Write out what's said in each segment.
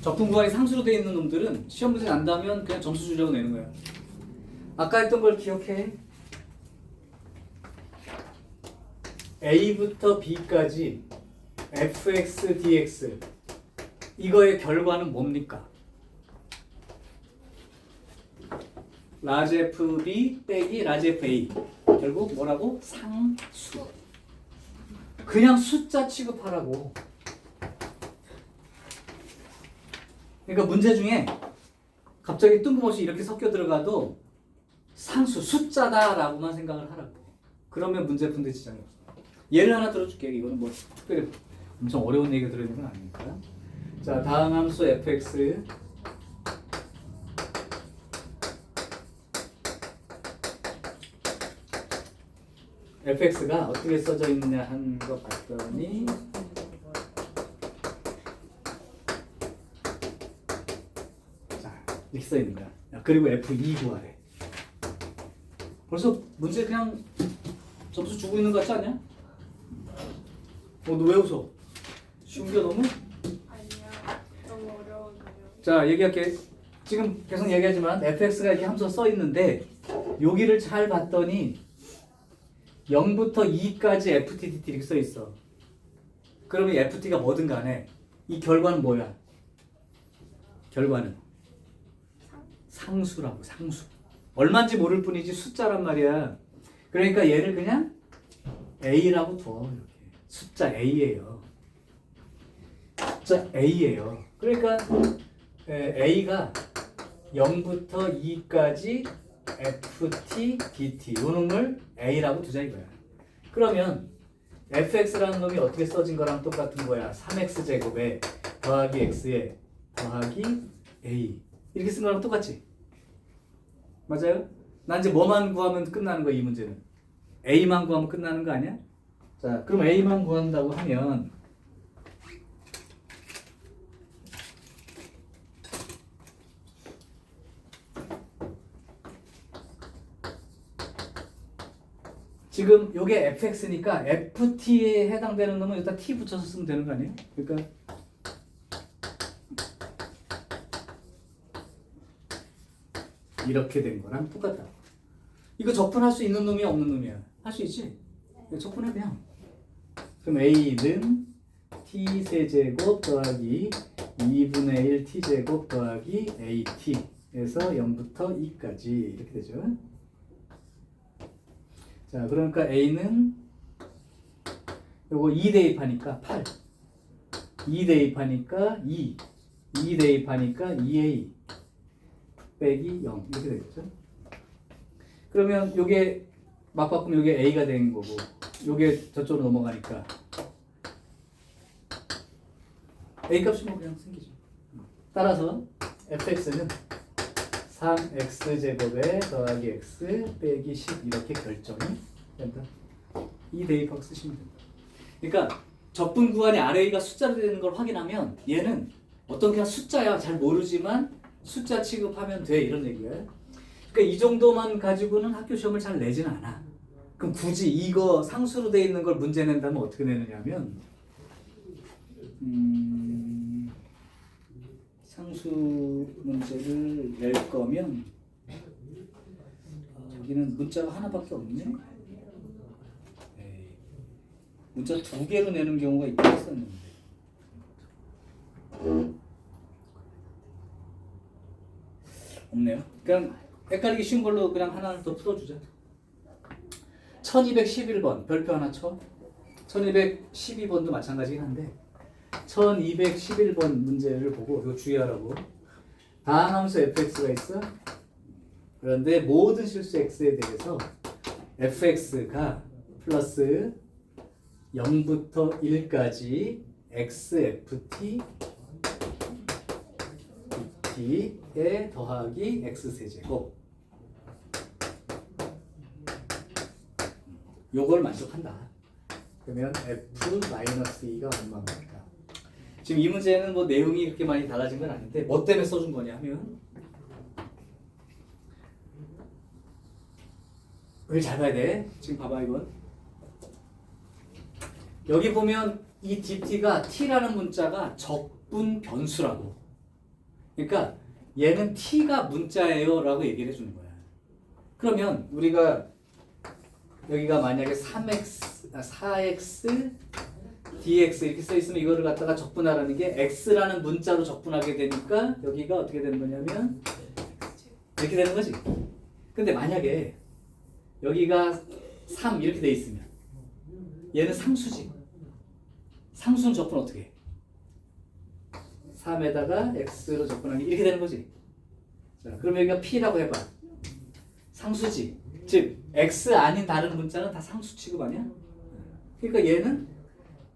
적분 구간이 상수로 되어 있는 놈들은 시험 문제 난다면 그냥 점수 주려고 내는 거야. 아까 했던 걸 기억해. A부터 B까지 fx, dx 이거의 결과는 뭡니까? 라지 fb 빼기 라지 fa 결국 뭐라고? 상수. 그냥 숫자 취급하라고. 그러니까 문제 중에 갑자기 뜬금없이 이렇게 섞여 들어가도 상수, 숫자다라고만 생각을 하라고. 그러면 문제 푸는데 지장이 없어. 예를 하나 들어줄게. 이거는 뭐 특별히 엄청 어려운 얘기가 들어있는 건 아니니까. 자, 다음 함수 fx fx가 어떻게 써져 있느냐 한 거 봤더니 자, 이렇게 써 있는 거야. 그리고 f2 구하래. 벌써 문제 그냥 점수 주고 있는 거 같지 않냐? 너 왜 웃어? 쉬운 게 너무? 아니야, 너무 어려운데요. 자, 얘기할게. 지금 계속 얘기하지만 fx가 이렇게 함수 써 있는데 여기를 잘 봤더니 0부터 2까지 ftdt 이렇게 써 있어. 그러면 ft가 뭐든 간에 이 결과는 뭐야? 결과는 상수라고. 상수. 얼마인지 모를 뿐이지 숫자란 말이야. 그러니까 얘를 그냥 a라고 둬. 이렇게. 숫자 a예요. 숫자 a예요. 그러니까 a가 0부터 2까지 ft, dt 이 놈을 a라고 두자 이거야. 그러면 fx라는 놈이 어떻게 써진 거랑 똑같은 거야. 3x 제곱에 더하기 x에 더하기 a 이렇게 쓴 거랑 똑같지? 맞아요? 난 이제 뭐만 구하면 끝나는 거야 이 문제는. a만 구하면 끝나는 거 아니야? 자, 그럼 a만 구한다고 하면 지금 요게 fx니까 ft에 해당되는 놈은 일단 t 붙여서 쓰면 되는 거 아니에요? 그러니까 이렇게 된 거랑 똑같다. 이거 적분할 수 있는 놈이야 없는 놈이야? 할 수 있지? 적분해 그냥. 그럼 a는 t 세제곱 더하기 2분의 1 t제곱 더하기 at에서 0부터 2까지 이렇게 되죠. 자, 그러니까 a는 요거 2 대입하니까 8 2 대입하니까 2 대입하니까 2a 빼기 0 이렇게 되겠죠. 그러면 요게 막 바꾸면 요게 a가 되는 거고 요게 저쪽으로 넘어가니까 a 값이 뭐 그냥 생기죠. 따라서 fx는 3x 제곱에 더하기 x 빼기 10 이렇게 결정이 된다. 이 대입하고 쓰시면 된다. 그러니까 적분 구간이 RA가 숫자로 되는 걸 확인하면 얘는 어떤 그냥 숫자야 잘 모르지만 숫자 취급하면 돼 이런 얘기야. 그러니까 이 정도만 가지고는 학교 시험을 잘 내진 않아. 그럼 굳이 이거 상수로 돼 있는 걸 문제 낸다면 어떻게 내느냐면 상수 문제를 낼 거면 여기는 문자가 하나밖에 없네. 에이, 문자 2개로 내는 경우가 있긴 했었는데 없네요. 그냥 헷갈리기 쉬운 걸로 그냥 하나 더 풀어주자. 1211번 별표 하나 쳐. 1212번도 마찬가지긴 한데 1211번 문제를 보고 이거 주의하라고. 다음 함수 fx가 있어. 그런데 모든 실수 x에 대해서 fx가 플러스 0부터 1까지 xft dt에 더하기 x세제곱 요걸 만족한다. 그러면 f-2가 얼마입니까? 지금 이 문제는 뭐 내용이 그렇게 많이 달라진 건 아닌데 뭐 때문에 써준 거냐 하면 여기 잘 봐야 돼. 지금 봐봐 이건. 여기 보면 이 dt가 t라는 문자가 적분 변수라고. 그러니까 얘는 t가 문자예요 라고 얘기를 해주는 거야. 그러면 우리가 여기가 만약에 4x dx 이렇게 써 있으면 이거를 갖다가 적분하라는 게 x라는 문자로 적분하게 되니까 여기가 어떻게 되는 거냐면 이렇게 되는 거지. 근데 만약에 여기가 3 이렇게 돼 있으면 얘는 상수지. 상수는 적분 어떻게 해? 3에다가 x로 적분하기 이렇게 되는 거지. 자, 그럼 여기가 p라고 해봐. 상수지. 즉 x 아닌 다른 문자는 다 상수 취급 아니야? 그러니까 얘는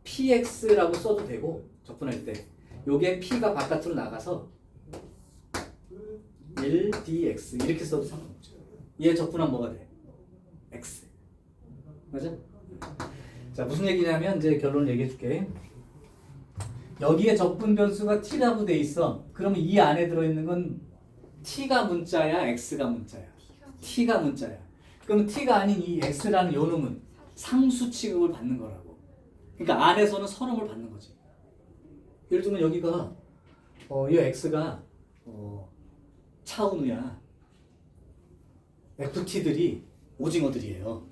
px라고 써도 되고 적분할 때 요게 p가 바깥으로 나가서 1dx 이렇게 써도 상관없죠. 얘 적분하면 뭐가 돼? x. 맞아? 자, 무슨 얘기냐면 이제 결론을 얘기해 줄게. 여기에 적분 변수가 t라고 돼 있어. 그러면 이 안에 들어있는 건 t가 문자야, x가 문자야? t가 문자야. 그럼 t가 아닌 이 x라는 요 놈은 상수 취급을 받는 거라고. 그러니까 안에서는 선음을 받는 거지. 예를 들면 여기가 이 x가 차은우야. ft들이 오징어들이에요.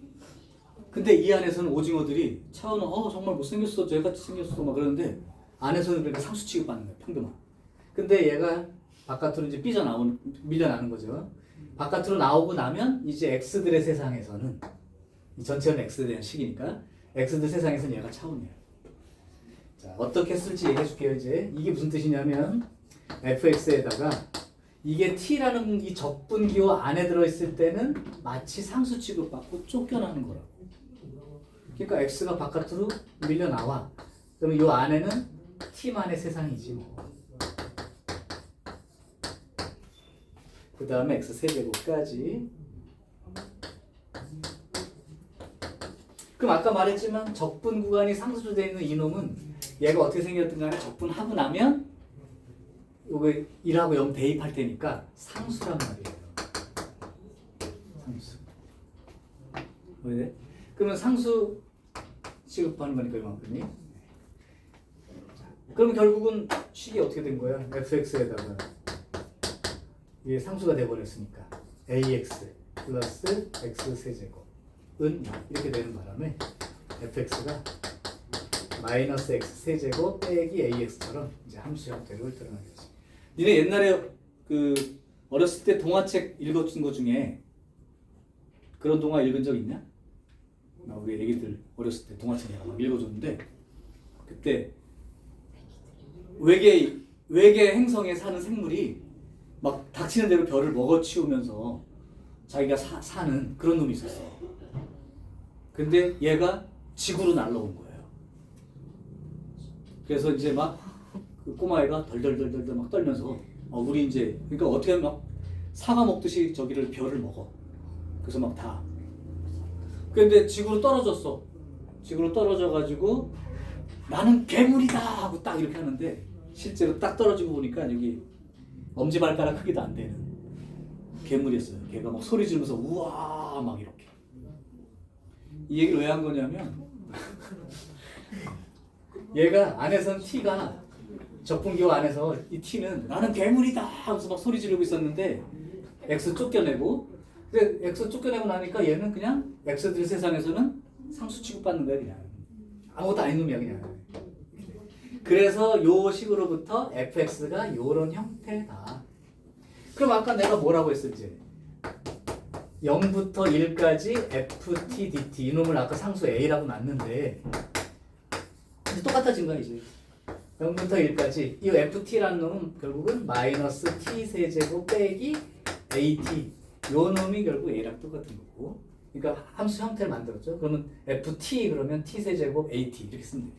근데 이 안에서는 오징어들이 차은우 정말 못생겼어, 쟤같이 생겼어 막 그러는데 안에서는 그러니까 상수 취급받는 거예요. 평등한. 근데 얘가 바깥으로 이제 밀려나는 거죠. 바깥으로 나오고 나면 이제 x들의 세상에서는 이 전체는 x에 대한 식이니까 x들 세상에서는 얘가 차원이에요. 자, 어떻게 쓸지 얘기해 줄게요. 이제 이게 무슨 뜻이냐면 fx에다가 이게 t라는 이 적분기호 안에 들어있을 때는 마치 상수 취급받고 쫓겨나는 거라고. 그러니까 x가 바깥으로 밀려나와. 그러면 이 안에는 t만의 세상이지 뭐. 그 다음에 x 세제곱까지. 그럼 아까 말했지만 적분 구간이 상수로 되어 있는 이놈은 얘가 어떻게 생겼든 간에 적분하고 나면 요거 1하고 0 대입할 테니까 상수란 말이에요. 상수. 왜? 그러면 상수 취급하는 거니까 이만큼이. 그럼 결국은 식이 어떻게 된 거야? fx에다가 이게 상수가 돼버렸으니까 ax 플러스 x 세제곱은 이렇게 되는 바람에 fx가 마이너스 x 세제곱 빼기 ax처럼 이제 함수 형태로 드러나겠지. 니네 옛날에 그 어렸을 때 동화책 읽어준 거 중에 그런 동화 읽은 적 있냐? 우리 애기들 어렸을 때 동화책 내가 막 읽어줬는데 그때 외계 행성에 사는 생물이 막 닥치는 대로 별을 먹어치우면서 자기가 사는 그런 놈이 있었어. 근데 얘가 지구로 날라온 거예요. 그래서 이제 막 그 꼬마애가 덜덜덜덜 막 떨면서 우리 이제 그러니까 어떻게 하면 막 사과 먹듯이 저기를 별을 먹어. 그래서 막 다. 근데 지구로 떨어졌어. 지구로 떨어져가지고 나는 괴물이다 하고 딱 이렇게 하는데 실제로 딱 떨어지고 보니까 여기 엄지발가락 크기도 안 되는 괴물이었어요. 걔가 막 소리 지르면서 우와 막 이렇게. 이 얘기를 왜 한 거냐면 얘가 안에선 t가 적분기호 안에서 이 t는 나는 괴물이다 하면서 막 소리 지르고 있었는데 x 쫓겨내고 근데 x 쫓겨내고 나니까 얘는 그냥 x들 세상에서는 상수 취급받는 거야 그냥. 아무것도 아닌 놈이야 그냥. 그래서 요 식으로부터 fx가 요런 형태다. 그럼 아까 내가 뭐라고 했었지? 0부터 1까지 ft dt 이놈을 아까 상수 a라고 놨는데 이제 똑같아진 거야 이제. 0부터 1까지 이 ft라는 놈은 결국은 마이너스 t 세제곱 빼기 at 요 놈이 결국 a랑 똑같은 거고. 그러니까 함수 형태를 만들었죠. 그러면 ft 그러면 t 세제곱 at 이렇게 쓰면 돼요.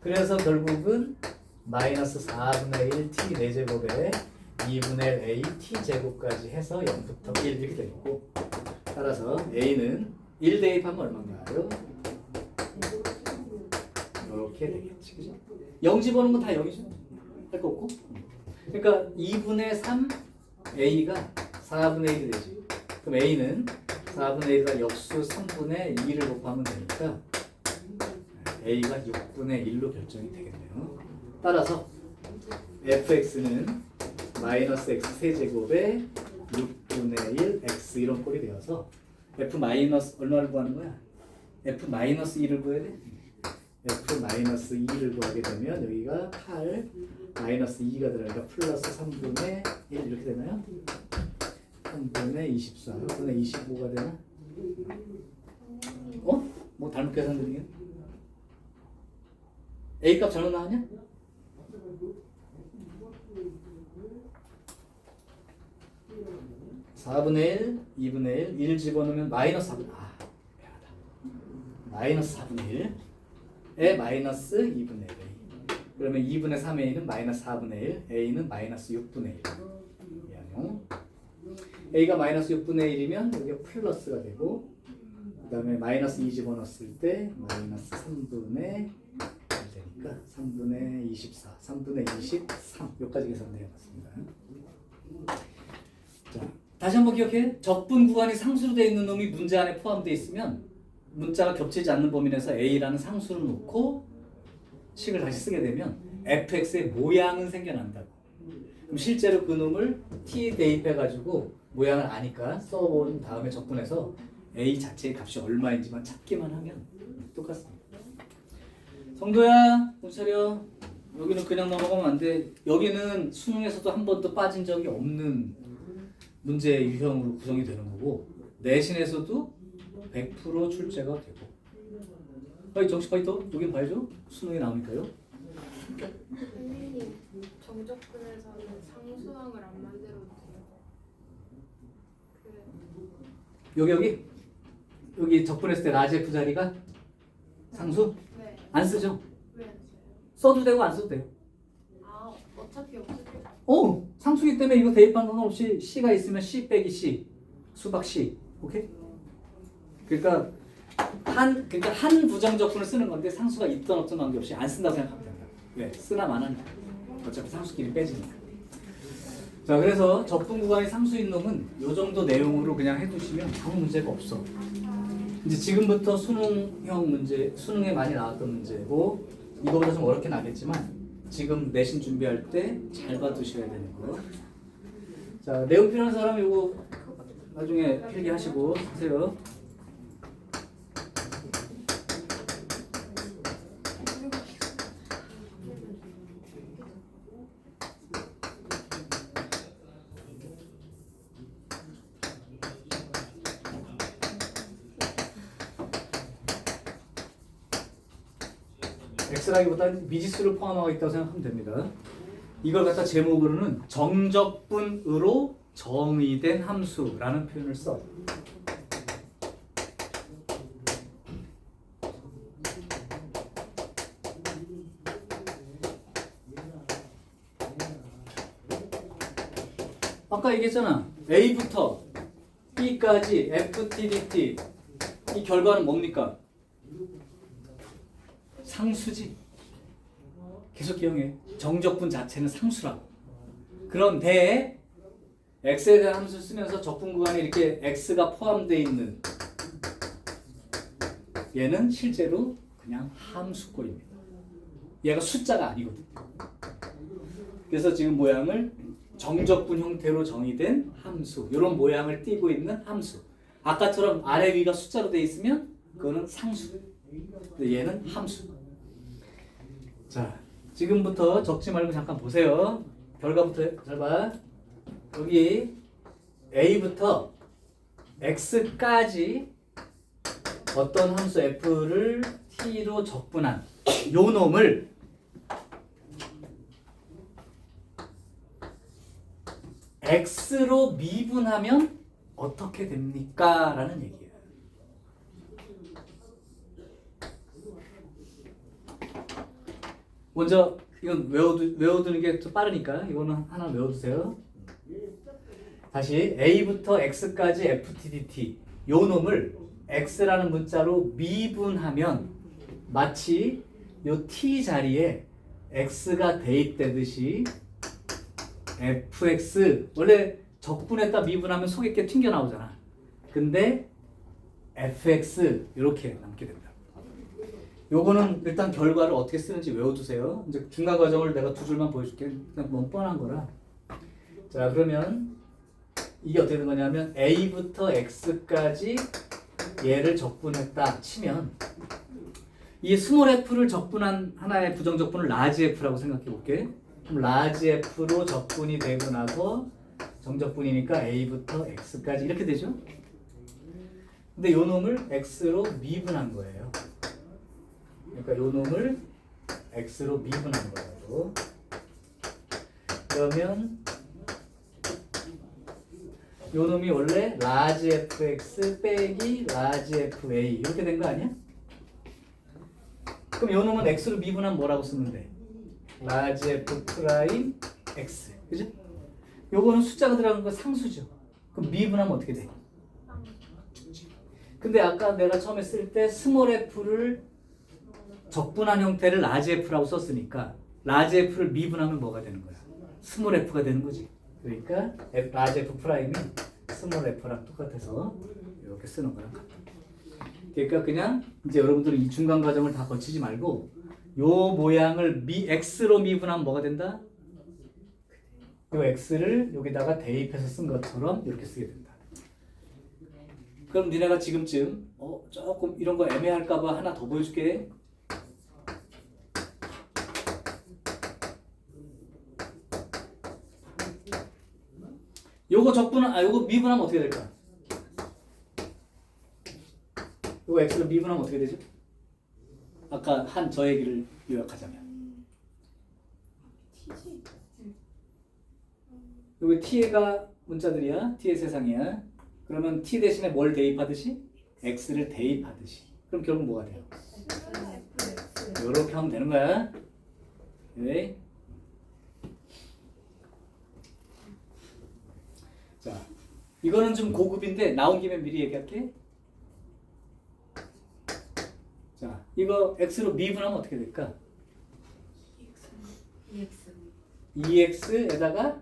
그래서 결국은 마이너스 4분의 1 t 4제곱에 2분의 1 a t 제곱까지 해서 0부터 1 이렇게 되고 따라서 a는 1 대입하면 얼마인가요? 이렇게 되겠지. 그죠? 0 집어넣는 건 다 0이죠. 할 거 없고. 그러니까 2분의 3 a가 4분의 1이 되지. 그럼 a는 4분의 1과 역수 3분의 2를 곱하면 되니까 a가 6분의 1로 결정이 되겠네요. 따라서 fx는 마이너스 x 세제곱에 6분의 1 x 이런 꼴이 되어서 f 마이너스 얼마를 구하는 거야? f 마이너스 2를 구해야 돼. f 마이너스 2를 구하게 되면 여기가 8 마이너스 2가 들어가니까 플러스 3분의 1 이렇게 되나요? 3분의 24, 3분의 25가 되나? 어? 뭐 잘못 계산 드리게? A 값 잘못 나왔냐? (4분의 1) (2분의 1) 1 집어넣으면 마이너스 4분의 미안하다. 마이너스 4분의 1에 마이너스 2분의 1 그러면 2분의 3 A는 마이너스 4분의 1 A는 마이너스 6분의 1 미안해요. A가 마이너스 6분의 1이면 여기가 플러스가 되고 그 다음에 마이너스 2 집어넣었을 때 마이너스 3분의 1 되니까 3분의 24 3분의 23 여기까지 계산되어 맞습니다. 자, 다시 한번 기억해. 적분 구간이 상수로 되어 있는 놈이 문제 안에 포함되어 있으면 문자가 겹치지 않는 범위 내에서 A라는 상수를 놓고 식을 다시 쓰게 되면 fx의 모양은 생겨난다고. 그럼 실제로 그 놈을 t 대입해가지고 모양을 아니까 써본 다음에 적분해서 A 자체의 값이 얼마인지만 찾기만 하면 똑같습니다. 성도야, 문 차려. 여기는 그냥 넘어가면 안 돼. 여기는 수능에서도 한 번도 빠진 적이 없는 문제 유형으로 구성이 되는 거고 내신에서도 100% 출제가 되고. 빨리 정식 빨리 또 여긴 봐야죠. 수능에 나오니까요. 선생님, 정적분에서는 상수항을 안 만들어도 돼요? 그래. 여기 적분했을 때 라제프 자리가 상수? 네. 안 쓰죠? 왜 안 써요? 써도 되고 안 써도 돼요. 아, 어차피 없을게요. 상수기 때문에 이거 대입한 건 없이 C가 있으면 C 빼기 C 수박 C 오케이? 그러니까 한 부정적분을 쓰는 건데 상수가 있던 없던 관계없이 안 쓴다고 생각하면 된다. 왜? 쓰나 마나 어차피 상수끼리 빼지니까. 자, 그래서 적분 구간이 상수인 놈은 요 정도 내용으로 그냥 해두시면 아무 문제가 없어. 이제 지금부터 수능형 문제, 수능에 많이 나왔던 문제고 이거보다 좀 어렵게 나겠지만 지금 내신 준비할 때 잘 봐두셔야 되는 거. 자, 내용 필요한 사람 이거 나중에 필기하시고 하세요. X라기보다 미지수를 포함하고 있다고 생각하면 됩니다. 이걸 갖다 제목으로는 정적분으로 정의된 함수라는 표현을 써. 아까 얘기했잖아. A부터 B까지 FTDT 이 결과는 뭡니까? 상수지. 계속 기억해. 정적분 자체는 상수라고. 그런데 x에 대한 함수를 쓰면서 적분 구간에 이렇게 x가 포함되어 있는 얘는 실제로 그냥 함수꼴입니다. 얘가 숫자가 아니거든. 그래서 지금 모양을 정적분 형태로 정의된 함수 이런 모양을 띠고 있는 함수. 아까처럼 아래 위가 숫자로 되어 있으면 그거는 상수. 근데 얘는 함수. 자, 지금부터 적지 말고 잠깐 보세요. 결과부터 잘 봐. 여기 A부터 X까지 어떤 함수 F를 T로 적분한 요 놈을 X로 미분하면 어떻게 됩니까? 라는 얘기예요. 먼저 이건 외워두는 게 더 빠르니까 이거는 하나 외워두세요. 다시 A부터 X까지 FTDT 요 놈을 X라는 문자로 미분하면 마치 요 T 자리에 X가 대입되듯이 fx 원래 적분에다 미분하면 속에 게 튕겨 나오잖아. 근데 fx 이렇게 남게 된다. 요거는 일단 결과를 어떻게 쓰는지 외워두세요. 이제 중간 과정을 내가 두 줄만 보여줄게. 그냥 너무 뻔한 거라. 자, 그러면 이게 어떻게 된 거냐면 A부터 X까지 얘를 적분했다 치면 이 스몰 f를 적분한 하나의 부정적분을 라지 f라고 생각해 볼게. 그럼 라지 f로 적분이 되고 나서 정적분이니까 A부터 X까지 이렇게 되죠. 근데 요 놈을 X로 미분한 거예요. 그러니까 요 놈을 X로 미분한 거예요. 그러면 요 놈이 원래 라지 fx 빼기 라지 fa 이렇게 된 거 아니야? 그럼 요 놈은 x로 미분하면 뭐라고 쓰면 돼? 라지 f 프라임 x 그죠? 요거는 숫자가 들어간 거 상수죠. 그럼 미분하면 어떻게 돼? 근데 아까 내가 처음에 쓸 때 스몰 f를 적분한 형태를 라지 f라고 썼으니까 라지 f를 미분하면 뭐가 되는 거야? 스몰 f가 되는 거지. 그러니까 라지 f 프라임이 스몰 f랑 똑같아서 이렇게 쓰는 거랑 같아. 그러니까 그냥 이제 여러분들은 이 중간 과정을 다 거치지 말고 요 모양을 x로 미분하면 뭐가 된다? 요 x를 여기다가 대입해서 쓴 것처럼 이렇게 쓰게 된다. 그럼 니네가 지금쯤 조금 이런 거 애매할까봐 하나 더 보여줄게. 요거 적분은 요거 미분하면 어떻게 될까? 요거 x를 미분하면 어떻게 되죠? 아까 한 저 얘기를 요약하자면 T지? 요게 t가 문자들이야. t의 세상이야. 그러면 t 대신에 뭘 대입하듯이? x를 대입하듯이. 그럼 결국 뭐가 돼요? 요렇게 하면 되는 거야. 네. 자, 이거는 좀 고급인데 나온 김에 미리 얘기할게. 자, 이거 x로 미분하면 어떻게 될까? EX에다가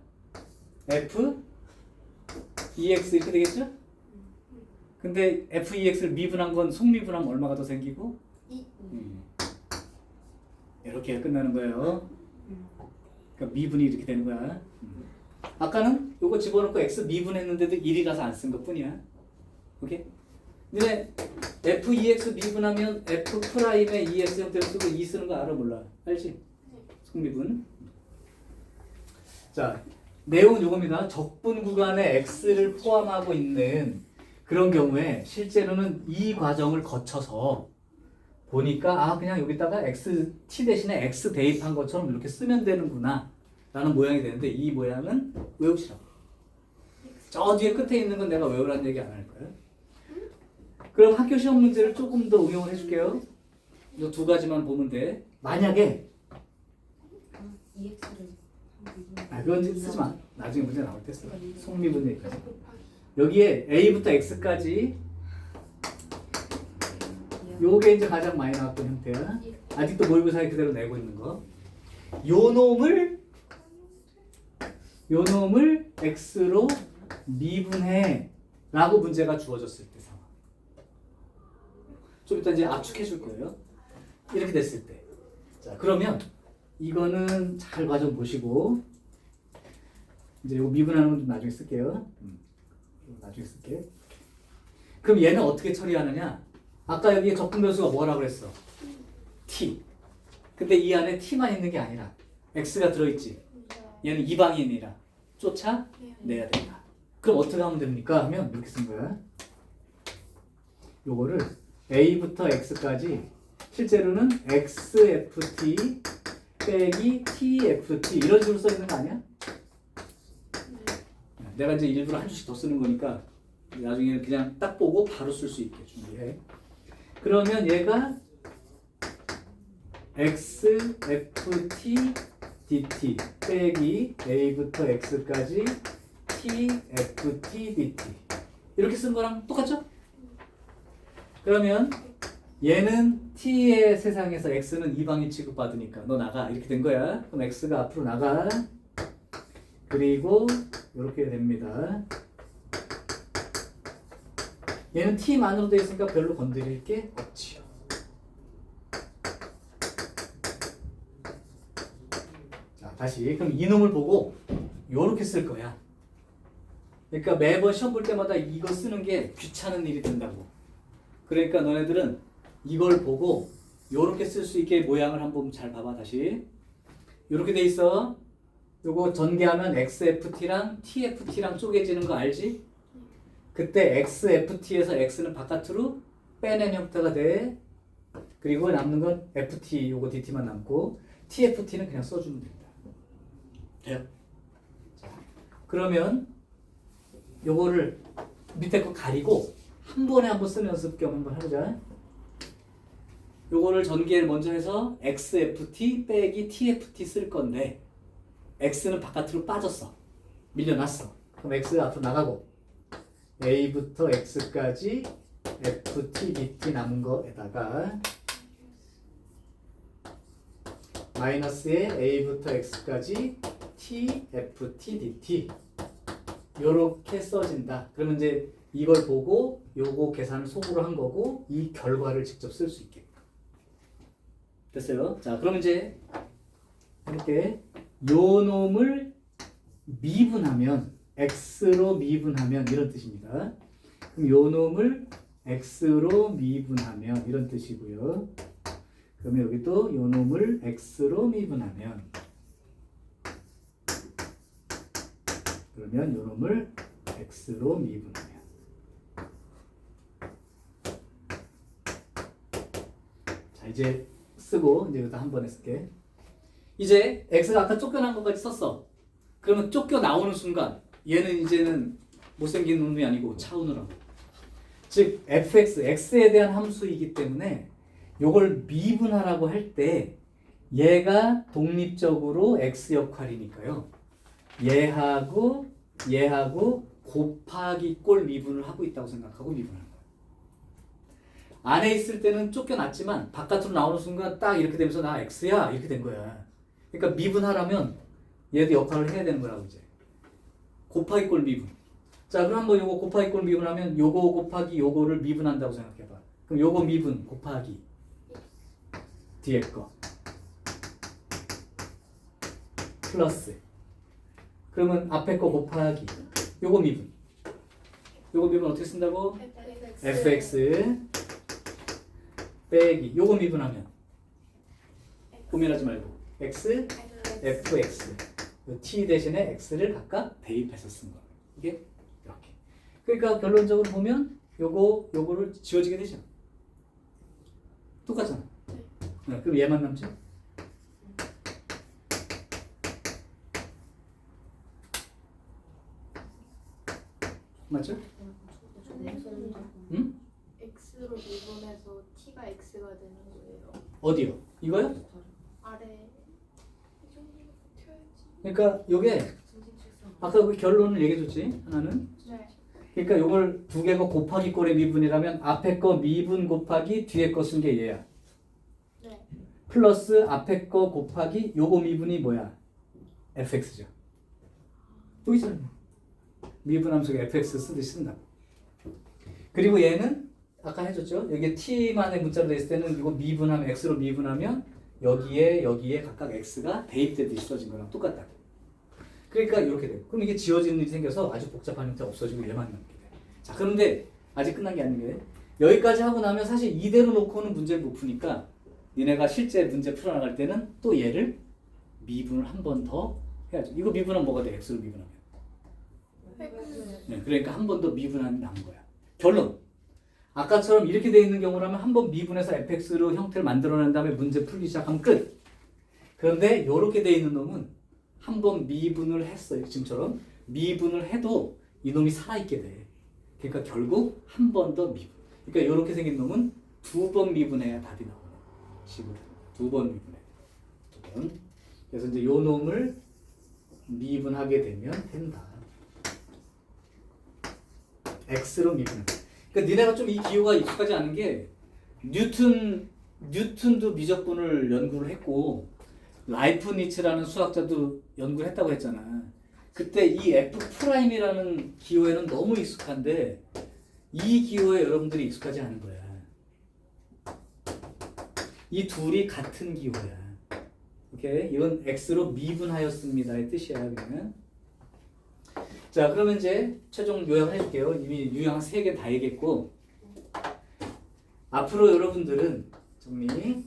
F EX 이렇게 되겠죠? 근데 FEX를 미분한 건 속미분하면 얼마가 더 생기고? 이렇게 끝나는 거예요. 그러니까 미분이 이렇게 되는 거야. 아까는 요거 집어넣고 X 미분했는데도 1이라서 안 쓴 것 뿐이야. 오케이? 근데 FEX 미분하면 F 프라임에 EX 형태로 쓰고 2 쓰는 거 알아 몰라? 알지? 속미분. 자, 내용은 요겁니다. 적분 구간에 X를 포함하고 있는 그런 경우에 실제로는 이 과정을 거쳐서 보니까 그냥 여기다가 X, T 대신에 X 대입한 것처럼 이렇게 쓰면 되는구나 라는 모양이 되는데 이 모양은 외우시라고. 저 뒤에 끝에 있는 건 내가 외우라는 얘기 안 할 거야. 그럼 학교 시험 문제를 조금 더 응용을 해줄게요. 이 두 가지만 보면 돼. 만약에 그건 쓰지 마. 나중에 문제 나올 때 써. 속미분 얘기까지. 여기에 A부터 X까지 요게 이제 가장 많이 나왔던 형태야. 아직도 모의고사에 그대로 내고 있는 거. 요 놈을 X로 미분해 라고 문제가 주어졌을 때 상황. 좀 이따 이제 압축해 줄 거예요. 이렇게 됐을 때. 자, 그러면 이거는 잘 과정 보시고 이제 이거 미분하는 건 좀 나중에 쓸게요. 나중에 쓸게. 그럼 얘는 어떻게 처리하느냐? 아까 여기에 적분 변수가 뭐라고 그랬어? t. 근데 이 안에 t만 있는 게 아니라 x가 들어있지. 얘는 이방인이라 쫓아내야 된다. 그럼 어떻게 하면 됩니까? 하면 이렇게 쓴 거야. 요거를 a부터 x까지 실제로는 xft 빼기 tft 이런 식으로 써 있는 거 아니야? 내가 이제 일부러 한 줄씩 더 쓰는 거니까 나중에 그냥 딱 보고 바로 쓸 수 있게 준비해. 그러면 얘가 xft dt 빼기 a부터 x까지 tft dt 이렇게 쓴 거랑 똑같죠? 그러면 얘는 t의 세상에서 x는 이방인 취급받으니까 너 나가 이렇게 된 거야. 그럼 x가 앞으로 나가. 그리고 이렇게 됩니다. 얘는 t만으로 되어 있으니까 별로 건드릴 게 없지요. 자, 다시 그럼 이놈을 보고 이렇게 쓸 거야. 그러니까 매번 시험 볼 때마다 이거 쓰는 게 귀찮은 일이 된다고. 그러니까 너네들은 이걸 보고 요렇게 쓸 수 있게 모양을 한번 잘 봐봐. 다시 요렇게 돼 있어. 요거 전개하면 XFT랑 TFT랑 쪼개지는 거 알지? 그때 XFT에서 X는 바깥으로 빼낸 형태가 돼. 그리고 남는 건 FT 요거 DT만 남고 TFT는 그냥 써주면 된다. 돼요? 자, 그러면 요거를 밑에 거 가리고 한 번에 한번 쓰는 연습 겸 한번 해보자. 요거를 전개를 먼저 해서 XFT 빼기 TFT 쓸 건데 X는 바깥으로 빠졌어. 밀려났어. 그럼 X 앞으로 나가고 A부터 X까지 FT, DT 남은 거에다가 마이너스에 A부터 X까지 T, FT, DT 요렇게 써진다. 그러면 이제 이걸 보고 요거 계산을 속으로 한 거고 이 결과를 직접 쓸 수 있게. 됐어요? 자, 그럼 이제 이렇게 요 놈을 미분하면 x로 미분하면 이런 뜻입니다. 그럼 요 놈을 x로 미분하면 이런 뜻이고요. 그러면 여기도 요 놈을 x로 미분하면 그러면 요 놈을 x로 미분하면 자, 이제 쓰고 이제 여기다 한 번에 쓸게. 이제 x가 아까 쫓겨난 것까지 썼어. 그러면 쫓겨 나오는 순간 얘는 이제는 못생긴 놈이 아니고 차우느라고. 즉 fx, x에 대한 함수이기 때문에 요걸 미분하라고 할 때 얘가 독립적으로 x 역할이니까요. 얘하고 곱하기 꼴 미분을 하고 있다고 생각하고 미분하는 거예요. 안에 있을 때는 쫓겨났지만 바깥으로 나오는 순간 딱 이렇게 되면서 나 x야 이렇게 된 거야. 그러니까 미분하라면 얘도 역할을 해야 되는 거라고 이제. 곱하기 꼴 미분. 자, 그럼 한번 요거 곱하기 꼴 미분하면 요거 곱하기 요거를 미분한다고 생각해봐. 그럼 요거 미분 곱하기 뒤에 거 플러스. 그러면 앞에 거 곱하기 요거 미분. 요거 미분 어떻게 쓴다고? fx 빼기 요거 미분하면 고민하지 말고 x fx t 대신에 x를 각각 대입해서 쓴 거예요. 이게 이렇게. 그러니까 결론적으로 보면 요거를 지워지게 되죠. 똑같잖아. 네, 그럼 얘만 남죠. 맞죠? 응? x로 미분해서 t가 x가 되는 거예요. 어디요? 이거요? 아래 이 정도 튀어야지. 그러니까 요게 아까 그 결론을 얘기해줬지 하나는. 네. 그러니까 요걸 두 개가 곱하기 꼴의 미분이라면 앞에 거 미분 곱하기 뒤에 거 쓴 게 얘야. 네. 플러스 앞에 거 곱하기 요거 미분이 뭐야? fx죠. 여기 있잖아요. 미분함 속에 fx 쓰듯이 쓴다. 그리고 얘는 아까 해줬죠. 여기에 t만의 문자로 돼 있을 때는 이거 미분하면 x로 미분하면 여기에 각각 x가 대입되듯이 써진 거랑 똑같다. 그러니까 이렇게 돼요. 그럼 이게 지워지는 일이 생겨서 아주 복잡한 형태 없어지고 얘만 남게 돼. 자, 그런데 아직 끝난 게 아닌 게 여기까지 하고 나면 사실 이대로 놓고는 문제를 못 푸니까 니네가 실제 문제 풀어나갈 때는 또 얘를 미분을 한 번 더 해야죠. 이거 미분하면 뭐가 돼? x로 미분하면. 네, 그러니까 한 번 더 미분하면 남은 거야. 결론. 아까처럼 이렇게 돼 있는 경우라면 한 번 미분해서 fx로 형태를 만들어낸 다음에 문제 풀기 시작하면 끝. 그런데 이렇게 돼 있는 놈은 한 번 미분을 했어요. 지금처럼 미분을 해도 이놈이 살아있게 돼. 그러니까 결국 한 번 더 미분. 그러니까 이렇게 생긴 놈은 두 번 미분해야 답이 나오는 식으로. 두 번 미분해. 두 번. 그래서 이제 요 놈을 미분하게 되면 된다. x로 미분. 그러니까 니네가 좀 이 기호가 익숙하지 않은 게 뉴턴도 미적분을 연구를 했고 라이프니츠라는 수학자도 연구를 했다고 했잖아. 그때 이 F'이라는 기호에는 너무 익숙한데 이 기호에 여러분들이 익숙하지 않은 거야. 이 둘이 같은 기호야. 오케이? 이건 X로 미분하였습니다의 뜻이야. 그러면 자, 그러면 이제 최종 요약을 해줄게요. 이미 유형 한 3개 다 얘기했고, 앞으로 여러분들은 정리.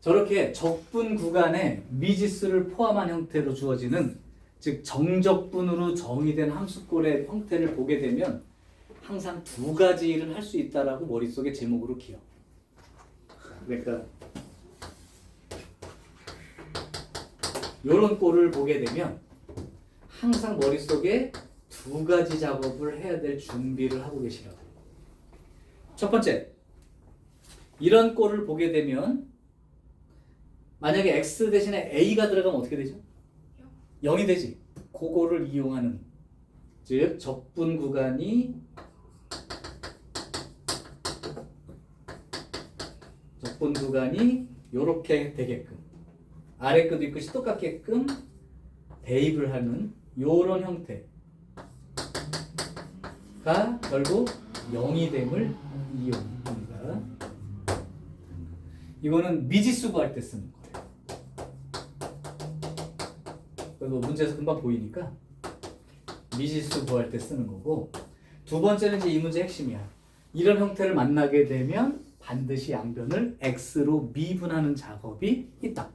저렇게 적분 구간에 미지수를 포함한 형태로 주어지는, 즉 정적분으로 정의된 함수꼴의 형태를 보게 되면 항상 두 가지 일을 할 수 있다라고 머릿속에 제목으로 기억. 그러니까 이런 꼴을 보게 되면 항상 머릿속에 두 가지 작업을 해야 될 준비를 하고 계시라고. 첫 번째, 이런 꼴을 보게 되면 만약에 x 대신에 a가 들어가면 어떻게 되죠? 0이 되지. 그거를 이용하는, 즉 적분 구간이 요렇게 되게끔, 아래 끝 윗끝이 똑같게끔 대입을 하는 요런 형태가 결국 0이 됨을 이용합니다. 이거는 미지수 구할 때 쓰는 거예요. 그리고 문제에서 금방 보이니까 미지수 구할 때 쓰는 거고, 두 번째는 이제 이 문제 핵심이야. 이런 형태를 만나게 되면 반드시 양변을 x로 미분하는 작업이 있다.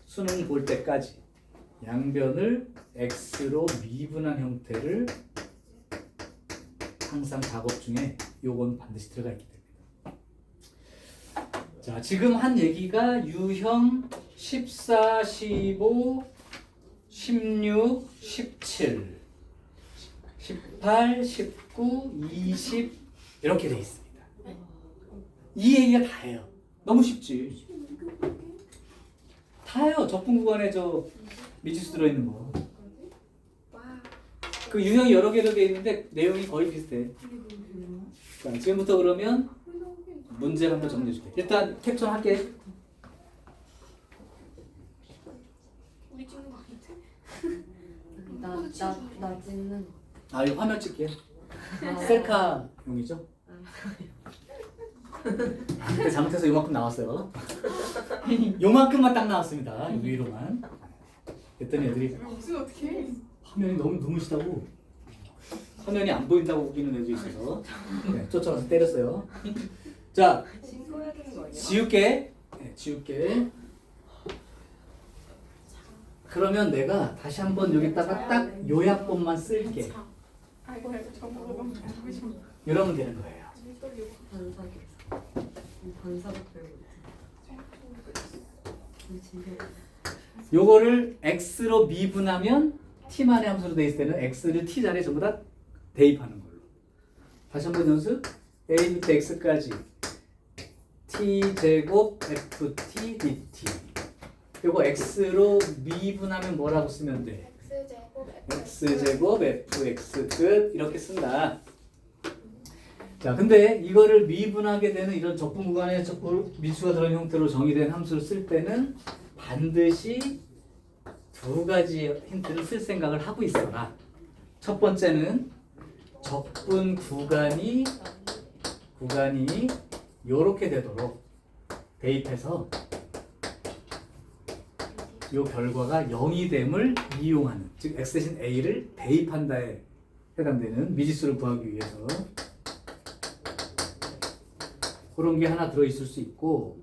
수능 볼 때까지 양변을 x로 미분한 형태를 항상 작업 중에 요건 반드시 들어가 있기 때문에. 자, 지금 한 얘기가 유형 14, 15, 16, 17, 18, 19, 20 이렇게 돼 있습니다. 이 얘기가 다예요. 너무 쉽지. 다예요. 적분 구간에 저 미지수 들어있는 거. 그 유형이 여러 개로 돼 있는데 내용이 거의 비슷해. 자, 지금부터 그러면 문제를 한번 정리해 줄게. 일단 캡처 할게. 우리 찍는 거 아닌데? 나 찍는. 아, 이거 화면 찍게. 셀카용이죠? 그때 잘못해서 요만큼 나왔어요. 요만큼만 딱 나왔습니다. 위로만. 그랬더니 애들이 없으면 어떡해? 화면이 너무 눈부시다고, 화면이 안 보인다고 우기는 애도 있어서 네, 쫓아가서 때렸어요. 자, 신고해야 되는 거 아니야? 지울게. 네, 지울게. 그러면 내가 다시 한번 여기다가 딱 요약본만 쓸게. 아이고 저보고 너무 누구 좀 이러면 되는 거예요. 반사가 배우고 요거를 x로 미분하면 t만의 함수로 돼 있을 때는 x를 t 자리에 전부 다 대입하는 걸로. 다시 한번 연습. a부터 x까지 t제곱 ft dt. 요거 x로 미분하면 뭐라고 쓰면 돼? x제곱 fx 끝. 이렇게 쓴다. 자, 근데 이거를 미분하게 되는 이런 적분 구간에 미수가 들어있는 형태로 정의된 함수를 쓸 때는 반드시 두 가지 힌트를 쓸 생각을 하고 있어라. 첫 번째는 적분 구간이 요렇게 되도록 대입해서 요 결과가 0이 됨을 이용하는, 즉 x 대신 a를 대입한다에 해당되는 미지수를 구하기 위해서 그런 게 하나 들어있을 수 있고,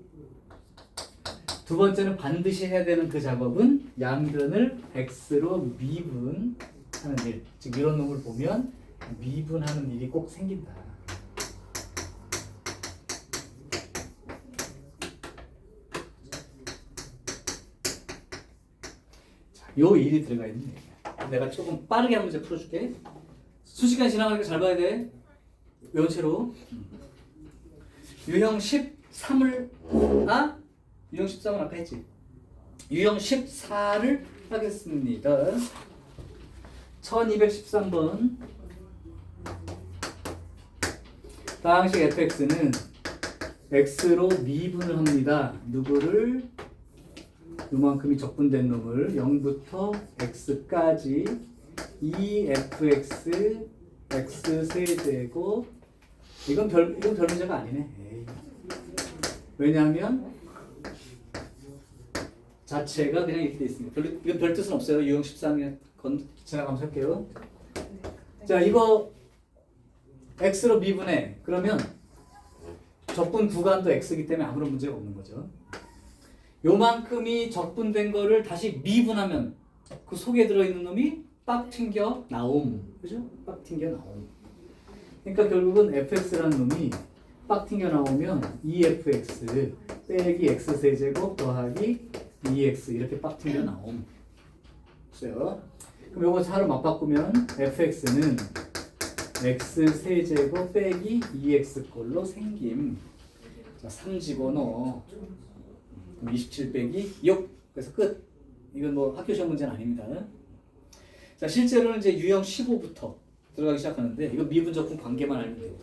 두 번째는 반드시 해야 되는 그 작업은 양변을 x로 미분하는 일, 즉 이런 놈을 보면 미분하는 일이 꼭 생긴다. 자, 요 일이 들어가 있는 얘기야. 내가 조금 빠르게 한 문제 풀어줄게. 수시간 지나가니까 잘 봐야 돼. 외운 채로. 유형 13을 유형 13은 아까 했지. 유형 14를 하겠습니다. 1213번. 다항식 fx는 x로 미분을 합니다. 누구를? 요만큼이 적분된 놈을 0부터 x까지 2fx x 세제곱. 이건 별 문제가 아니네. 에이. 왜냐하면 자체가 그냥 이렇게 돼 있습니다. 이건 별 뜻은 없어요. 유형 13에 지나가면서 할게요. 자, 이거 x로 미분해. 그러면 적분 구간도 x이기 때문에 아무런 문제가 없는 거죠. 요만큼이 적분된 거를 다시 미분하면 그 속에 들어있는 놈이 빡 튕겨 나옴. 그죠? 빡 튕겨 나옴. 그러니까 결국은 fx라는 놈이 빡 튕겨 나오면 2fx 빼기 x세제곱 더하기 2x 이렇게 빡 튕겨 나옴. 됐어요. 그럼 요거 차로 맞바꾸면 fx는 x세제곱 빼기 2x 꼴로 생김. 자, 3 집어넣어. 그럼 27 빼기 6. 그래서 끝. 이건 뭐 학교 시험 문제는 아닙니다. 자, 실제로는 이제 유형 15부터 들어가기 시작하는데 이거 미분 적분 관계만 알면 돼요.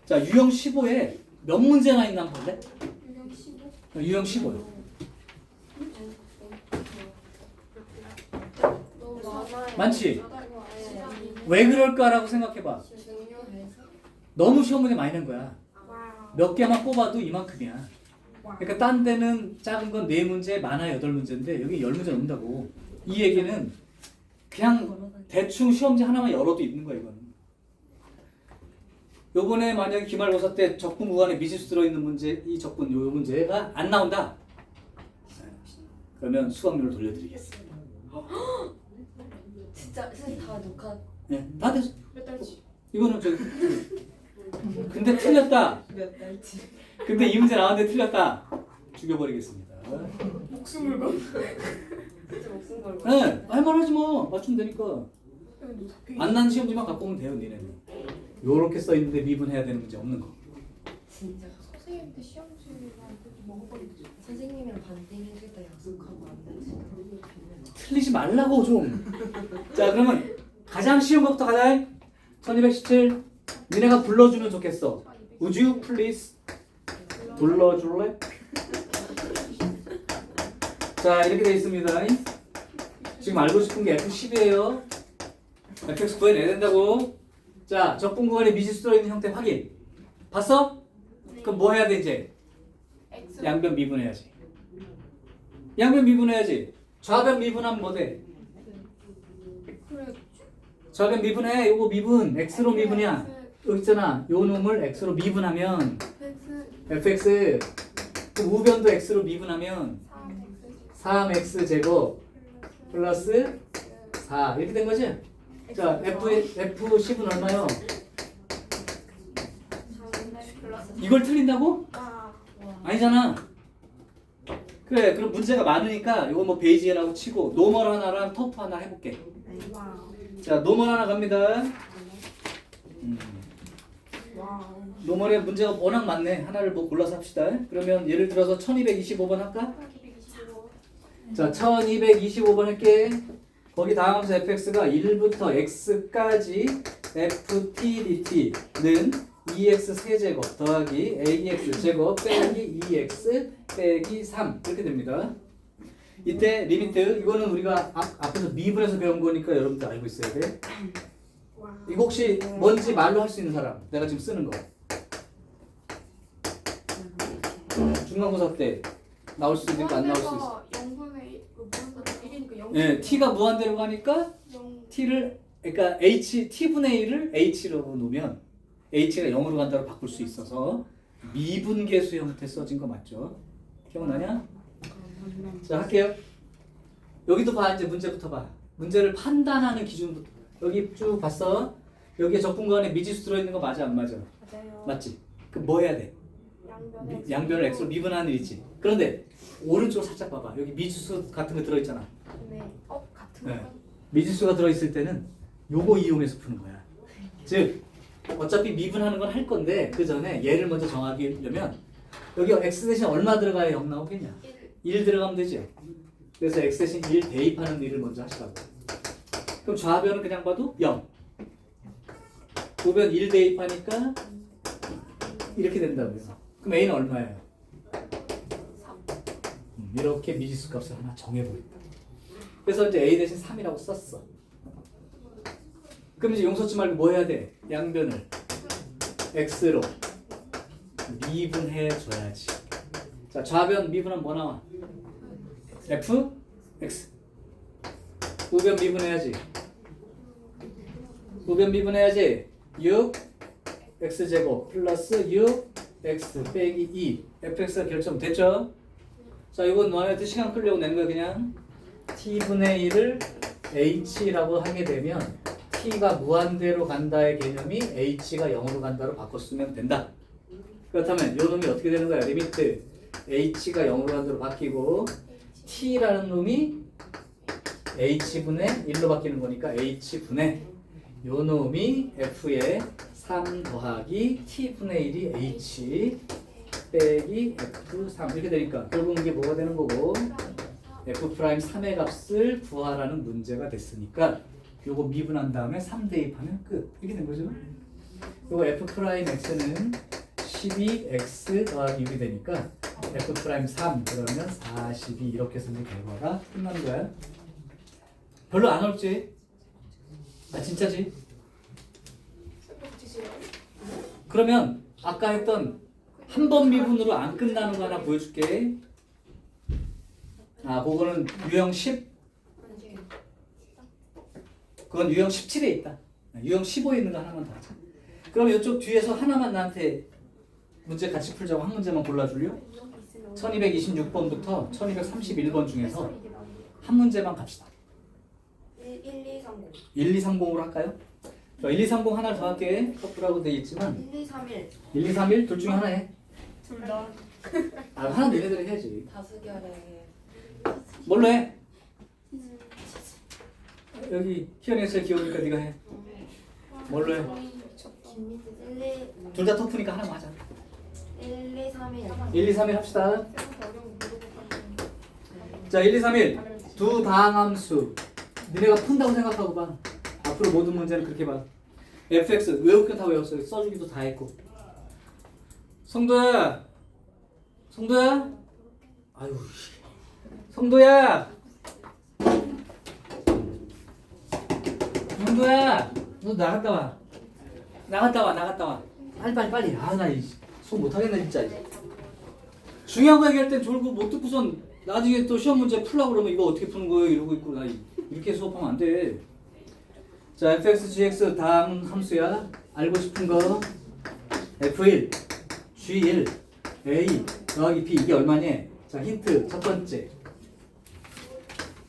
자, 유형 15에 몇 문제나 있나 한번 볼래? 유형 15? 유형 15요. 너무 많아요. 많지? 시간이. 왜 그럴까라고 생각해봐. 중요해서. 너무 시험 문제 많이 낸 거야. 와우. 몇 개만 뽑아도 이만큼이야. 그러니까 딴 데는 작은 건 4문제, 많아야 8문제인데 여기 10문제 넘는다고. 이 얘기는 그냥 대충 시험지 하나만 열어도 있는 거야, 이거는. 요번에 만약에 기말고사 때 적분 구간에 미지수 들어있는 문제, 이 적분 요 문제가 안 나온다. 그러면 수강료를 돌려드리겠습니다. 진짜 선생님 다 녹화 네, 다 됐어. 몇 달치? 이거는 저기. 근데 틀렸다. 몇 달치? 근데 이 문제 나왔는데 틀렸다. 죽여버리겠습니다. 목숨을 건. 진짜 목숨 걸고. 네, 할만하지 뭐. 맞추면 되니까. 안 난 시험지만 갖고 오면 돼요, 니네는. 요렇게 써있는데 미분해야 되는 문제 없는 거. 진짜 선생님한테 시험지를 먹어버리겠죠. 선생님이랑 반띵 해줄 때 약속하고 안 되지. 틀리지 말라고 좀. 자, 그러면 가장 쉬운 것부터 가자. 1217. 니네가 불러주면 좋겠어. Would you please? 불러줄래? 자, 이렇게 돼 있습니다. 지금 알고 싶은 게 F10이에요. fx 구해내야 된다고. 자, 적분 구간에 미지수 들어있는 형태 확인. 봤어? 그럼 뭐 해야 돼 이제? X. 양변 미분해야지. 양변 미분해야지. 좌변 미분하면 뭐 돼? 그래. 좌변 미분해. 요거 미분. x로 미분이야. 여기 있잖아. 요 놈을 x로 미분하면 X. fx. 그럼 우변도 x로 미분하면 3X. 3x 제곱 플러스 4 이렇게 된 거지? 자, F10은 얼마요? 이걸 틀린다고? 아. 아니잖아. 그래, 그럼 문제가 많으니까 이거 뭐 베이지라고 치고 노멀 하나랑 터프 하나 해볼게. 와우. 자, 노멀 하나 갑니다. 와우. 노멀에 문제가 워낙 많네. 하나를 뭐 골라서 합시다. 그러면 예를 들어서 1225번 할까? 225. 자, 1225번 할게. 거기 다음에서 fx가 1부터 x까지 ft dt는 2x 세제곱 더하기 ax 제곱 빼기 2x 빼기 3 이렇게 됩니다. 이때 리미트 이거는 우리가 앞에서 미분해서 배운 거니까 여러분들 알고 있어야 돼. 와우. 이거 혹시 뭔지 말로 할 수 있는 사람? 내가 지금 쓰는 거. 중간고사 때 나올 수 있는 거 안 나올 수 있어. 0분의 1이니까 0. 예, t가 무한대로 가니까 0. t를 그러니까 t분의 1을 h로 놓으면 h가 0으로 간다고 바꿀 수 있어서 미분계수 형태 써진 거 맞죠? 기억나냐? 자, 할게요. 여기도 봐. 이제 문제부터 봐. 문제를 판단하는 기준부터. 여기 쭉 봤어. 여기에 적분구간에 미지수 들어있는 거 맞아 안 맞아? 맞아요. 맞지? 그럼 뭐 해야 돼? 양변을 x로 미분하는 일 있지. 그런데 오른쪽으로 살짝 봐봐. 여기 미지수 같은 거 들어있잖아. 네. 같은 네. 거. 미지수가 들어있을 때는 요거 이용해서 푸는 거야. 즉 어차피 미분하는 건 할 건데 그 전에 얘를 먼저 정하려면 여기 x 대신 얼마 들어가야 0 나오겠냐? 1 들어가면 되지. 그래서 x 대신 1 대입하는 일을 먼저 하시라고. 그럼 좌변은 그냥 봐도 0. 우변 1 대입하니까 이렇게 된다고요. 그럼 a는 얼마예요? 3. 이렇게 미지수 값을 하나 정해버린다. 그래서 이제 a 대신 3이라고 썼어. 그럼 이제 용서치 말고 뭐 해야 돼? 양변을 x로 미분해 줘야지. 자, 좌변 미분하면 뭐 나와? f x 우변 미분해야지. 우변 미분해야지. 6 x제곱 플러스 6 x 빼기 2 fx가 결정됐죠? 자, 이건 너네한테 시간 끌려고 낸 거야. 그냥 t분의 1을 h라고 하게 되면 t가 무한대로 간다의 개념이 h가 0으로 간다로 바꿔 쓰면 된다. 그렇다면 요 놈이 어떻게 되는 거야? 리미트 h가 0으로 간다로 바뀌고 t라는 놈이 h분의 1로 바뀌는 거니까 h분의 요 놈이 f의 3 더하기 t분의 1이 h 빼기 f3 이렇게 되니까 결국 이게 뭐가 되는 거고 f'3의 값을 구하라는 문제가 됐으니까 요거 미분한 다음에 3 대입하면 끝 이렇게 된 거죠. 요거 f'x는 12x 더하기 6이 되니까 f'3 그러면 42 이렇게 해서 이제 결과가 끝나는 거야. 별로 안 어렵지? 아 진짜지? 그러면 아까 했던 한 번 미분으로 안 끝나는 거 하나 보여줄게. 아 그거는 유형 10? 그건 유형 17에 있다. 유형 15에 있는 거 하나만 더 하자. 그럼 이쪽 뒤에서 하나만 나한테 문제 같이 풀자고 한 문제만 골라줄려? 1226번부터 1231번 중에서 한 문제만 갑시다. 1230 1230으로 할까요? 1230 하나 더 할게. 커플하고 돼 있지만 1231 1231 둘 중에 하나 해. 둘다 아 하나 너네들이 해야지. 다수결에 뭘로 해? 여기 희연이가 제일 귀여우니까 네가 해. 뭘로 해? 둘 다 터프니까 하나만 하자. 1231 1, 2, 3, 1 합시다. 자, 1, 2, 3, 1 두 다항함수 니네가 푼다고 생각하고 봐. 앞으로 모든 문제는 그렇게 봐. fx 외울 건 다 외웠어. 써주기도 다 했고. 성도야, 성도야, 아유, 성도야, 성도야, 너 나갔다 와. 나갔다 와, 나갔다 와. 빨리 빨리 빨리. 아, 나 수업 못하겠네 진짜. 중요한 거 얘기할 땐 졸고 못 듣고선 나중에 또 시험 문제 풀라고 그러면 이거 어떻게 푸는 거예요? 이러고 있고 나 이렇게 수업하면 안 돼. 자, fx, gx 다음 함수야. 알고 싶은 거 f1, g1, a 더하기 b 이게 얼마니? 자, 힌트 첫 번째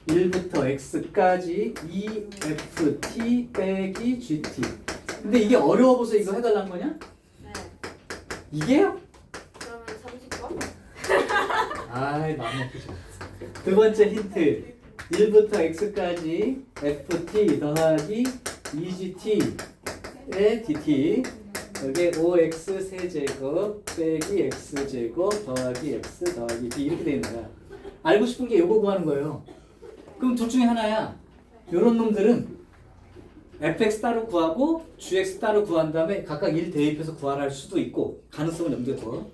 1부터 x까지 2ft 빼기 gt. 근데 이게 어려워 보서 이거 해달라는 거냐? 네. 이게요? 그러면 30번? 아이 마음 아프죠. 두 번째 힌트 1부터 x까지 ft 더하기 2gt의 dt 여기에 5x 세제곱 빼기 x제곱 더하기 x 더하기 b 이렇게 되어 있는 거야. 알고 싶은 게 요거 구하는 거예요. 그럼 둘 중에 하나야. 요런 놈들은 fx 따로 구하고 gx 따로 구한 다음에 각각 1 대입해서 구하라 할 수도 있고 가능성은 염두에 둬.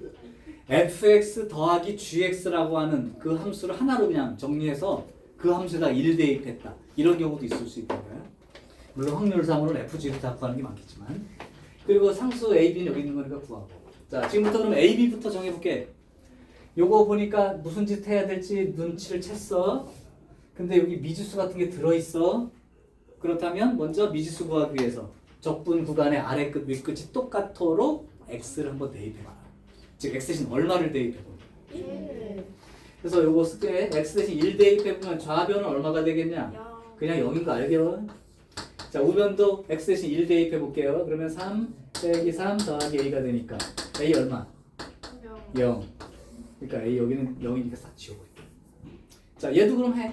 fx 더하기 gx라고 하는 그 함수를 하나로 그냥 정리해서 그 함수에다 1 대입했다. 이런 경우도 있을 수 있는 거야. 물론 확률상으로는 fg를 다 구하는 게 많겠지만. 그리고 상수 ab는 여기 있는 거니까 구하고. 자, 지금부터 그럼 ab부터 정해볼게. 요거 보니까 무슨 짓 해야 될지 눈치를 챘어. 근데 여기 미지수 같은 게 들어있어. 그렇다면 먼저 미지수 구하기 위해서 적분 구간의 아래 끝, 위 끝이 똑같도록 x를 한번 대입해봐라. 즉 x 대신 얼마를 대입해보면. 1 그래서 요거 쓸 때 x 대신 1 대입해보면 좌변은 얼마가 되겠냐? 0 그냥 0인 거 알게요. 자, 우변도 x 대신 1 대입해볼게요. 그러면 3 빼기 3 더하기 a가 되니까 a 얼마? 0. 그러니까 a 여기는 0이니까 싹 지워버릴게. 자, 얘도 그럼 해.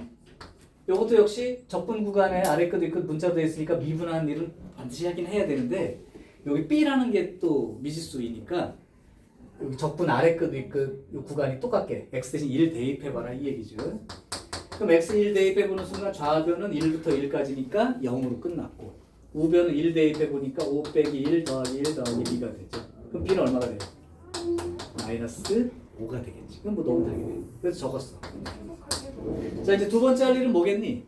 요것도 역시 적분 구간에 아래 끝, 위 끝 문자로 되어 있으니까 미분하는 일은 반드시 하긴 해야 되는데 여기 b라는 게 또 미지수이니까 여기 적분 아래 끝, 위 끝 요 구간이 똑같게 x 대신 1 대입해봐라 이 얘기죠. 그럼 x 1 대입해보는 순간 좌변은 1부터 1까지니까 0으로 끝났고 우변은 1 대입해보니까 5 빼기 1 더하기 1 더하기 2가 되죠. 그럼 b는 얼마가 돼요? 마이너스 5가 되겠지. 그럼 뭐 너무 당연해. 그래서 적었어. 자, 이제 두 번째 할 일은 뭐겠니?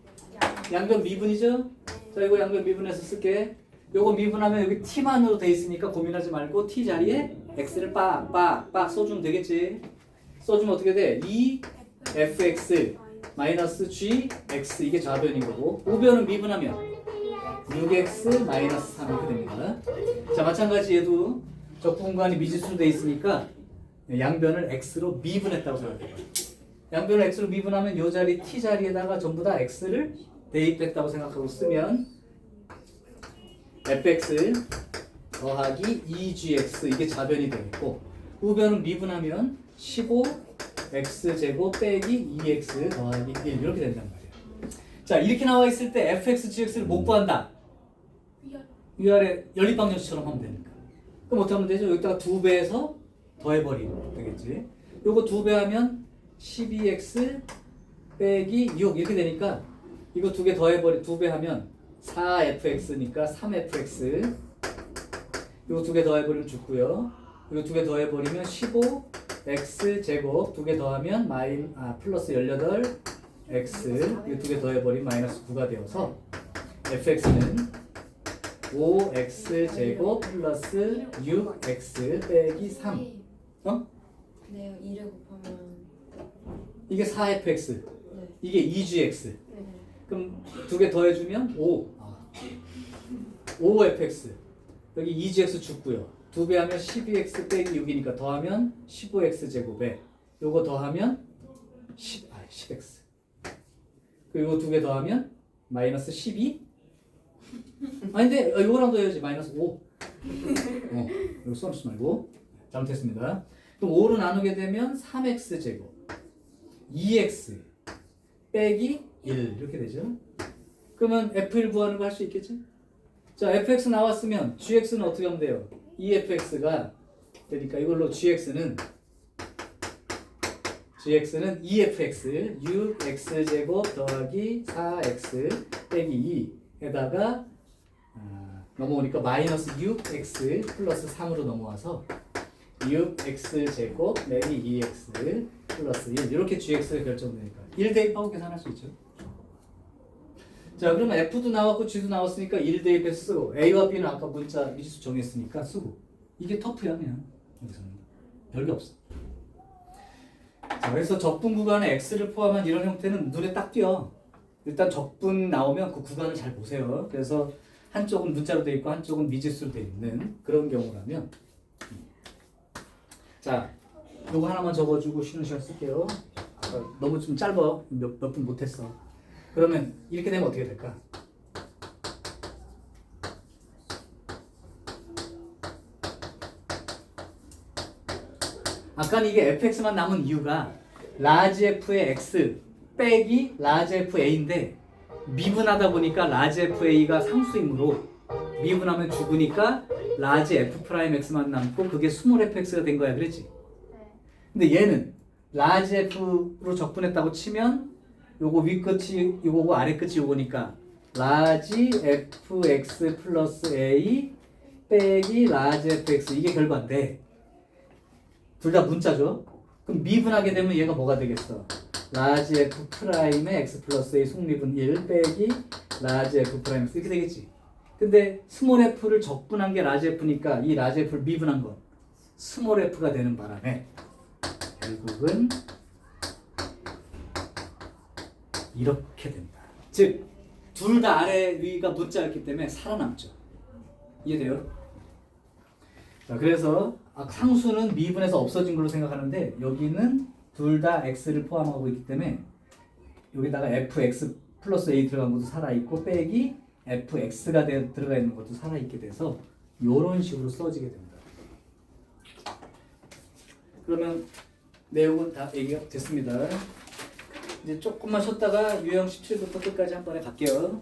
양변 미분이죠? 자, 이거 양변 미분해서 쓸게. 요거 미분하면 여기 t만으로 돼 있으니까 고민하지 말고 t 자리에 x를 빡 써주면 되겠지. 써주면 어떻게 돼? 2fx 마이너스 g x 이게 좌변인 거고 우변은 미분하면 6x 마이너스 3 이렇게 됩니다. 자 마찬가지 얘도 적분관이 미지수로 돼 있으니까 양변을 x로 미분했다고 생각해요. 양변을 x로 미분하면 이 자리 t 자리에다가 전부 다 x를 대입했다고 생각하고 쓰면 fx 더하기 2gx 이게 좌변이 되겠고 우변은 미분하면 15x제곱 빼기 2x 더하기 1 이렇게 된단 말이에요. 자 이렇게 나와 있을 때 fx, gx를 못 구한다. 위아래 연립방정식처럼 하면 되니까. 그럼 어떻게 하면 되죠? 여기다가 2배해서 더해버리면 되겠지. 요거 2배 하면 12x 빼기 6 이렇게 되니까 이거 2개 더해버리 2배 하면 4fx니까 3fx 이거 2개 더해버리면 죽고요. 이거 2개 더해버리면 15x 제곱 2개 더하면 플러스 18x 이거 2개 더해버리면 마이너스 9가 되어서 fx는 5x 제곱 플러스 6x 빼기 3 어? 네, 2를 곱하면 이게 4fx 네. 이게 2gx 네. 그럼 2개 더해주면 5fx 여기 2gx 죽고요 2배 하면 12x 빼기 6이니까 더하면 15x 제곱에 요거 더하면 10x 그리고 이거 2개 더하면 마이너스 12 아닌데 요거랑 더해야지 마이너스 5 이거 써놓지 말고 잘못했습니다. 그럼 5로 나누게 되면 3x 제곱 2x 빼기 1 이렇게 되죠. 그러면 f1 구하는 거 할 수 있겠죠? 자 fx 나왔으면 gx는 어떻게 하면 돼요? 2fx가 되니까 이걸로 gx는 2fx 6x 제곱 더하기 4x 빼기 2에다가 넘어오니까 마이너스 6x 플러스 3으로 넘어와서 6x 제곱 빼기 2x 플러스 1 이렇게 gx가 결정되니까 1 대입하고 계산할 수 있죠. 자 그러면 f도 나왔고 g도 나왔으니까 1 대입해서 쓰고 a와 b는 아까 문자 미지수 정했으니까 쓰고 이게 터프야 그냥 여기서는 별게 없어. 자 그래서 적분 구간에 x를 포함한 이런 형태는 눈에 딱 띄어. 일단 적분 나오면 그 구간을 잘 보세요. 그래서 한쪽은 문자로 돼 있고 한쪽은 미지수로 돼 있는 그런 경우라면 자 요거 하나만 적어주고 쉬는 시간 쓸게요. 너무 좀 짧아 몇 분 못했어. 그러면 이렇게 되면 어떻게 될까? 아까는 이게 fx만 남은 이유가 라지 f의 x 빼기 라지 fa인데 미분하다 보니까 라지 fa가 상수이므로 미분하면 죽으니까 라지 f 프라임 x만 남고 그게 스몰 fx가 된 거야 그랬지? 근데 얘는 라지 f로 적분했다고 치면 요거 위 끝이 요거고 아래 끝이 요거니까 라지 fx 플러스 a 빼기 라지 fx 이게 결과인데 둘 다 문자죠? 그럼 미분하게 되면 얘가 뭐가 되겠어? 라지 f 프라임의 x 플러스 a 속미분 1 빼기 라지 f 프라임 x 이렇게 되겠지? 근데 스몰 f를 적분한 게 라지 f니까 이 라지 f를 미분한 건 스몰 f가 되는 바람에 결국은 이렇게 된다. 즉 둘 다 아래 위가 문자였기 때문에 살아남죠. 이해돼요? 자 그래서 상수는 미분해서 없어진 걸로 생각하는데 여기는 둘 다 x를 포함하고 있기 때문에 여기다가 fx 플러스 a 들어간 것도 살아있고 빼기 fx가 들어가 있는 것도 살아있게 돼서 이런 식으로 써지게 됩니다. 그러면 내용은 다 얘기가 됐습니다. 이제 조금만 쉬었다가 유형 17부터 끝까지 한 번에 갈게요.